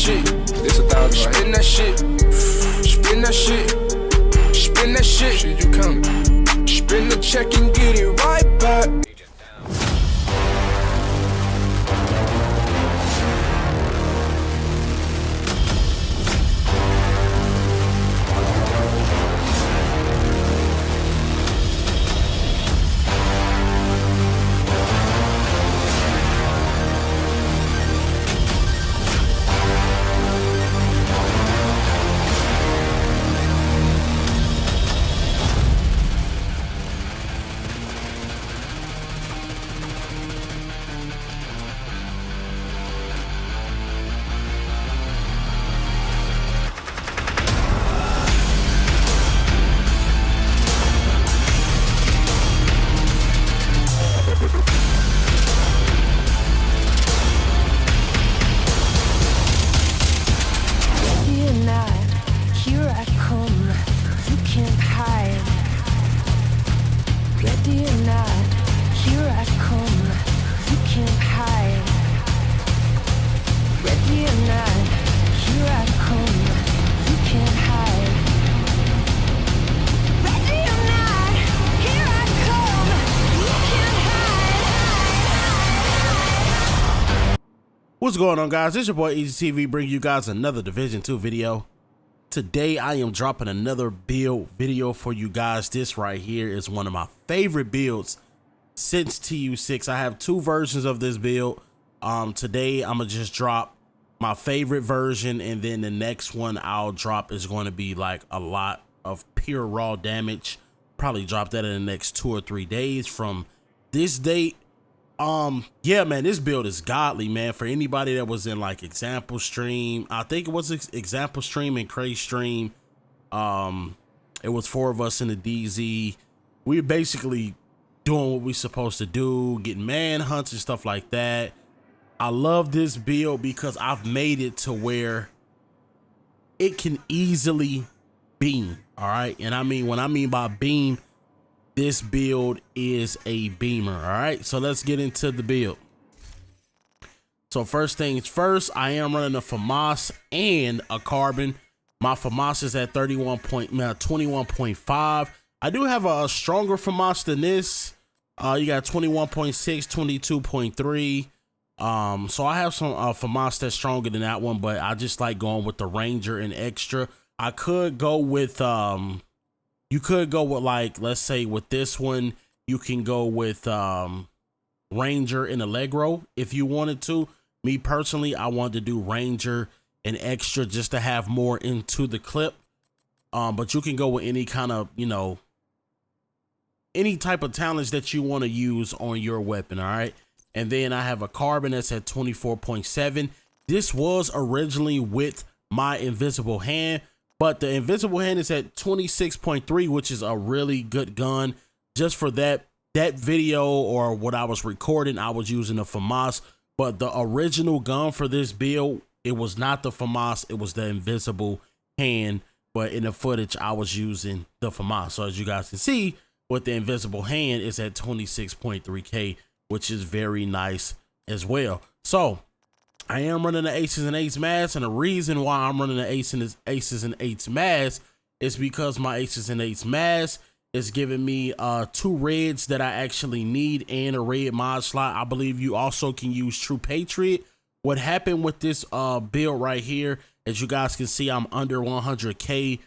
shit. This 1,000. Spin that shit. Spin that shit. Spin that shit. Shit, you coming? Spin the check and get it right back. What's going on, guys? It's your boy Eazyy TV bringing you guys another Division 2 video. Today I am dropping another build video for you guys. This right here is one of my favorite builds since TU6. I have two versions of this build. Today I'm gonna just drop my favorite version, and then the next one I'll drop is going to be like a lot of pure raw damage. Probably drop that in the next 2 or 3 days from this date. Yeah, man, this build is godly, man. For anybody that was in like example stream, I think it was example stream and Cray stream. It was 4 of us in the DZ. We're basically doing what we're supposed to do, getting manhunts and stuff like that. I love this build because I've made it to where it can easily beam. All right, and I mean, when I mean by beam, this build is a beamer. All right, so let's get into the build. So first things first, I am running a FAMAS and a carbon. My FAMAS is at 21.5. I do have a stronger FAMAS than this. You got 21.6, 22.3. So I have some FAMAS that's stronger than that one, but I just like going with the Ranger and extra. I could go with you could go with, like, let's say with this one, you can go with Ranger and Allegro if you wanted to. Me personally, I wanted to do Ranger and extra just to have more into the clip. But you can go with any kind of, you know, any type of talents that you want to use on your weapon. All right. And then I have a carbon that's at 24.7. This was originally with my invisible hand, but the invisible hand is at 26.3, which is a really good gun. Just for that video or what I was recording, I was using a FAMAS, but the original gun for this build, it was not the FAMAS, it was the invisible hand. But in the footage, I was using the FAMAS. So as you guys can see, with the invisible hand is at 26.3K, which is very nice as well. So I am running the Aces and Eights mask, and the reason why I'm running the Aces and Eights mask is because my Aces and Eights mask is giving me 2 reds that I actually need and a red mod slot. I believe you also can use True Patriot. What happened with this build right here, as you guys can see, I'm under 100K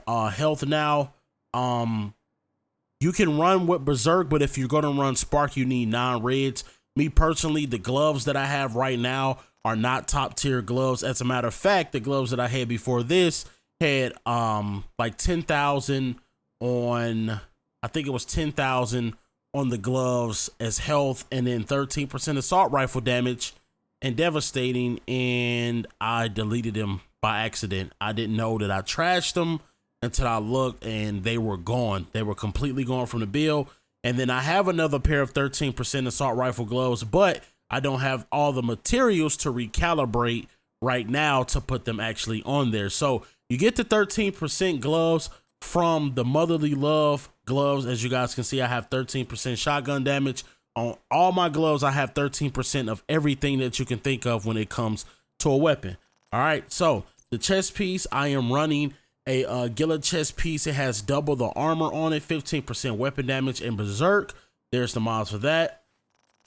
health now. You can run with Berserk, but if you're gonna run Spark, you need 9 reds. Me personally, the gloves that I have right now are not top tier gloves. As a matter of fact, the gloves that I had before this had like 10,000 on, I think it was 10,000 on the gloves as health, and then 13% assault rifle damage and devastating, and I deleted them by accident. I didn't know that I trashed them until I looked and they were gone. They were completely gone from the build. And then I have another pair of 13% assault rifle gloves, but I don't have all the materials to recalibrate right now to put them actually on there. So you get the 13% gloves from the Motherly Love gloves. As you guys can see, I have 13% shotgun damage. On all my gloves, I have 13% of everything that you can think of when it comes to a weapon. All right, so the chest piece, I am running a Gila chest piece. It has double the armor on it, 15% weapon damage, and berserk. There's the mods for that.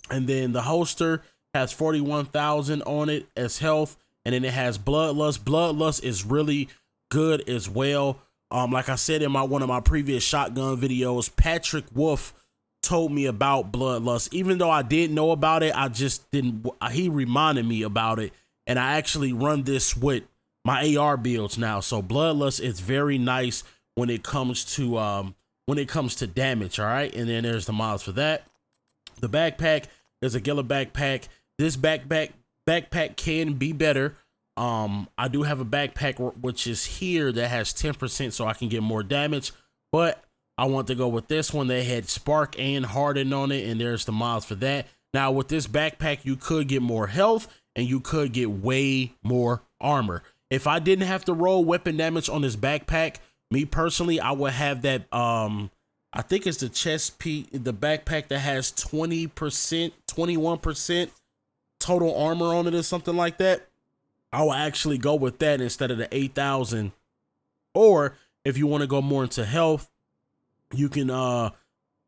And then the holster has 41,000 on it as health, and then it has bloodlust. Bloodlust is really good as well. Like I said in one of my previous shotgun videos, Patrick Wolf told me about bloodlust. Even though I did know about it, I just didn't. He reminded me about it, and I actually run this with my AR builds now. So bloodlust is very nice when it comes to damage. All right, and then there's the mods for that. The backpack is a Gila backpack. This backpack can be better. I do have a backpack which is here that has 10%, so I can get more damage, but I want to go with this one that had spark and harden on it, and there's the mods for that. Now with this backpack, you could get more health and you could get way more armor. If I didn't have to roll weapon damage on this backpack, me personally, I would have that, I think it's the chest piece, the backpack that has 20%, 21% total armor on it or something like that. I will actually go with that instead of the 8,000. Or if you want to go more into health, you can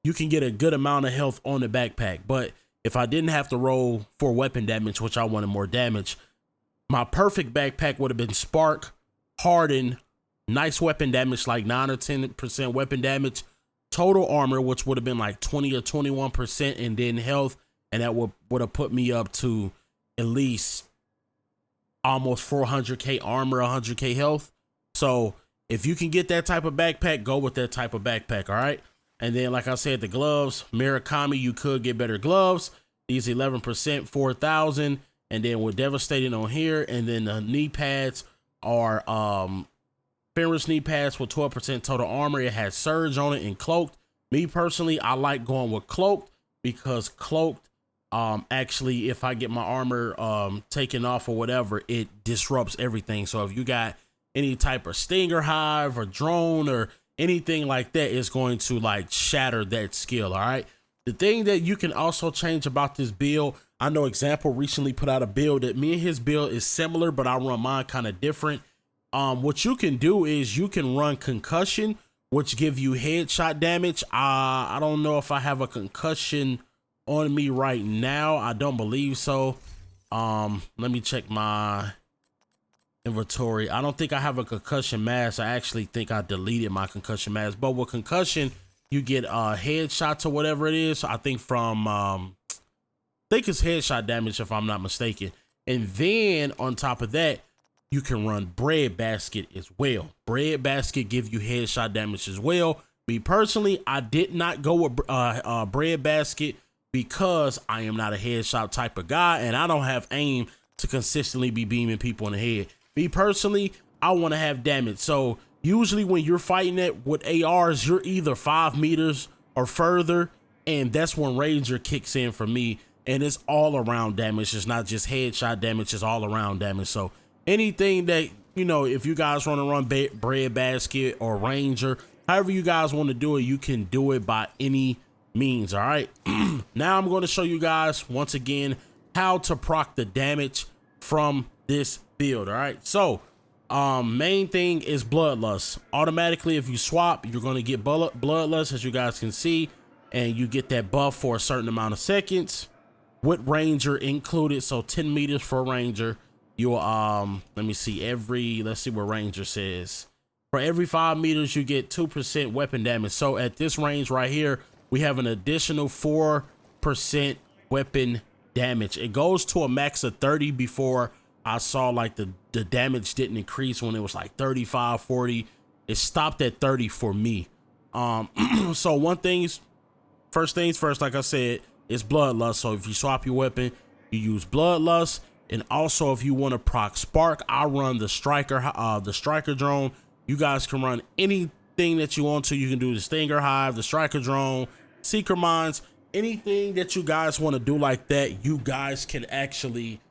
get a good amount of health on the backpack. But if I didn't have to roll for weapon damage, which I wanted more damage, my perfect backpack would have been spark, harden, nice weapon damage, like 9 or 10% weapon damage, total armor, which would have been like 20 or 21%, and then health, and that would have put me up to at least almost 400k armor, 100k health. So if you can get that type of backpack, go with that type of backpack. All right. And then, like I said, the gloves, Murakami, you could get better gloves. These 11%, 4,000. And then we're devastating on here. And then the knee pads are Ferris knee pads with 12% total armor. It has surge on it and cloaked. Me personally, I like going with cloaked because cloaked, actually, if I get my armor taken off or whatever, it disrupts everything. So if you got any type of stinger hive or drone or anything like that, it's going to like shatter that skill. All right. The thing that you can also change about this build, I know Example recently put out a build that me and his build is similar, but I run mine kind of different. What you can do is you can run concussion, which give you headshot damage. I don't know if I have a concussion on me right now. I don't believe so. Let me check my inventory. I don't think I have a concussion mask. I actually think I deleted my concussion mask, but with concussion, you get headshots or whatever it is. I think from, I think it's headshot damage if I'm not mistaken. And then on top of that, you can run bread basket as well. Bread basket give you headshot damage as well. Me personally, I did not go with bread basket because I am not a headshot type of guy and I don't have aim to consistently be beaming people in the head. Me personally, I want to have damage. So usually when you're fighting it with ARs, you're either 5 meters or further, and that's when Ranger kicks in for me, and it's all around damage. It's not just headshot damage, it's all around damage. So anything that, you know, if you guys want to run bread basket or Ranger, however you guys want to do it, you can do it by any means. All right. Now I'm going to show you guys once again how to proc the damage from this build. All right. So main thing is bloodlust. Automatically, if you swap, you're going to get bloodlust, as you guys can see, and you get that buff for a certain amount of seconds with Ranger included. So 10 meters for Ranger. You'll let me see, let's see what Ranger says. For every 5 meters, you get 2% weapon damage. So at this range right here, we have an additional 4% weapon damage. It goes to a max of 30 before. I saw like the damage didn't increase when it was like 35, 40. It stopped at 30 for me. So first things first, like I said, is bloodlust. So if you swap your weapon, you use bloodlust. And also if you want to proc spark, I run the striker drone. You guys can run anything that you want to. You can do the stinger hive, the striker drone, seeker mines, anything that you guys want to do like that. You guys can actually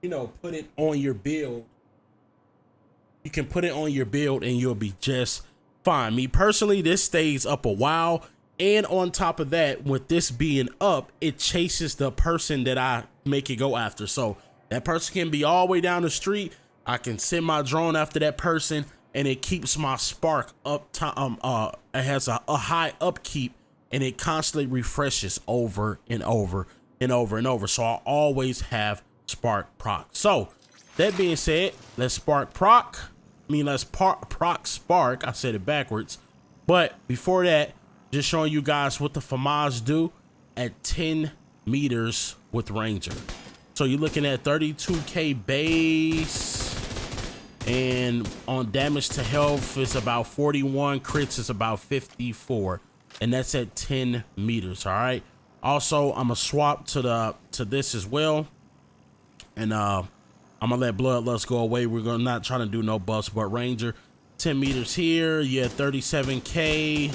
you know, put it on your build. You can put it on your build and you'll be just fine. Me personally, this stays up a while, and on top of that, with this being up, it chases the person that I make it go after. So that person can be all the way down the street. I can send my drone after that person, and it keeps my spark up. It has a high upkeep, and it constantly refreshes over and over and over and over. So I always have spark proc. So that being said, let's spark proc. Let's proc spark. I said it backwards. But before that, just showing you guys what the FAMAS do at 10 meters with Ranger. So you're looking at 32k base, and on damage to health is about 41, crits is about 54, and that's at 10 meters. All right. Also, I'm gonna swap to this as well, and I'm gonna let Bloodlust go away. We're gonna not trying to do no buffs, but Ranger 10 meters here. Yeah, 37k.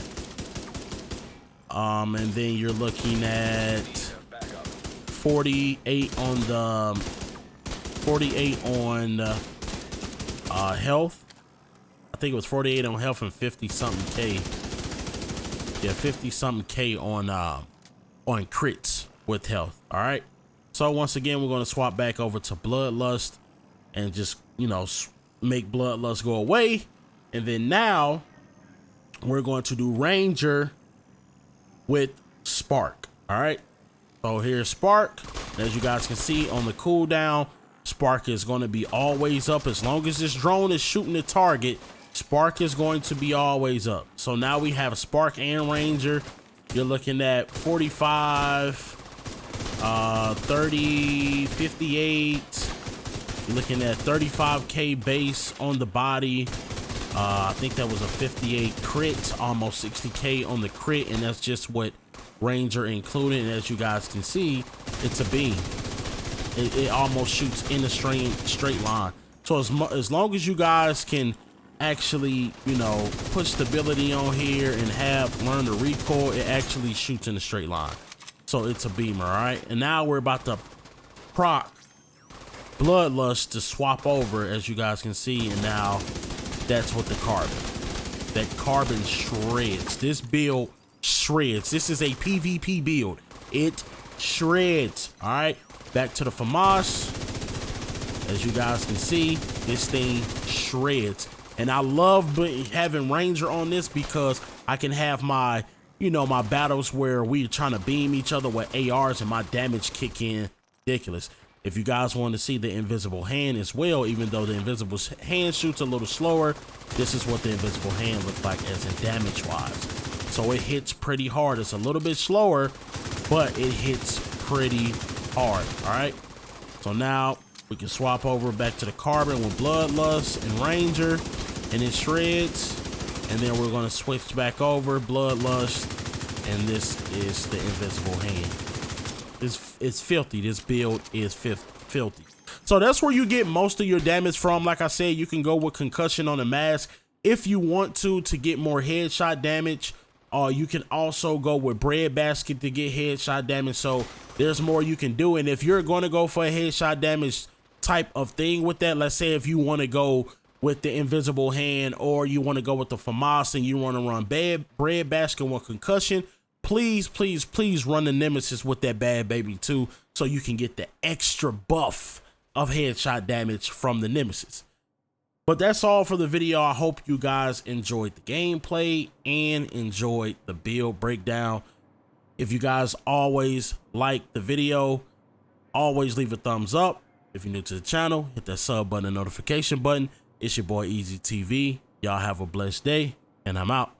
And then you're looking at 48 on the 48 on health. I think it was 48 on health and 50 something k. Yeah, 50 something k on crits with health. All right. So once again, we're gonna swap back over to Bloodlust and just, you know, make Bloodlust go away. And then now we're going to do Ranger with Spark. All right. So here's Spark. As you guys can see on the cooldown, Spark is going to be always up. As long as this drone is shooting the target, Spark is going to be always up. So now we have Spark and Ranger. You're looking at 45, 30, 58. You're looking at 35k base on the body. I think that was a 58 crit, almost 60k on the crit, and that's just what Ranger included. And as you guys can see, it's a beam. It almost shoots in a straight line. So as long as you guys can actually, you know, put stability on here and learn the recoil, it actually shoots in a straight line. So it's a beamer. All right. And now we're about to proc Bloodlust to swap over, as you guys can see. And now that's what the carbon. That carbon shreds. This build shreds. This is a PvP build. It shreds. All right. Back to the FAMAS. As you guys can see, this thing shreds. And I love having Ranger on this because I can have my, you know, my battles where we're trying to beam each other with ARs and my damage kick in ridiculous. If you guys want to see the invisible hand as well, even though the invisible hand shoots a little slower, this is what the invisible hand looks like as in damage wise. So it hits pretty hard. It's a little bit slower, but it hits pretty hard. All right. So now we can swap over back to the carbon with Bloodlust and Ranger, and it shreds. And then we're going to switch back over Bloodlust, and this is the invisible hand. It's filthy. This build is filthy. So that's where you get most of your damage from. Like I said, you can go with concussion on the mask if you want to get more headshot damage. You can also go with bread basket to get headshot damage. So there's more you can do. And if you're going to go for a headshot damage type of thing with that, let's say if you want to go with the invisible hand, or you want to go with the FAMAS and you want to run bread basket with concussion, please run the Nemesis with that bad baby too, so you can get the extra buff of headshot damage from the Nemesis. But that's all for the video. I hope you guys enjoyed the gameplay and enjoyed the build breakdown. If you guys always like the video, always leave a thumbs up. If you're new to the channel, hit that sub button and notification button. It's your boy Eazyy TV. Y'all have a blessed day, and I'm out.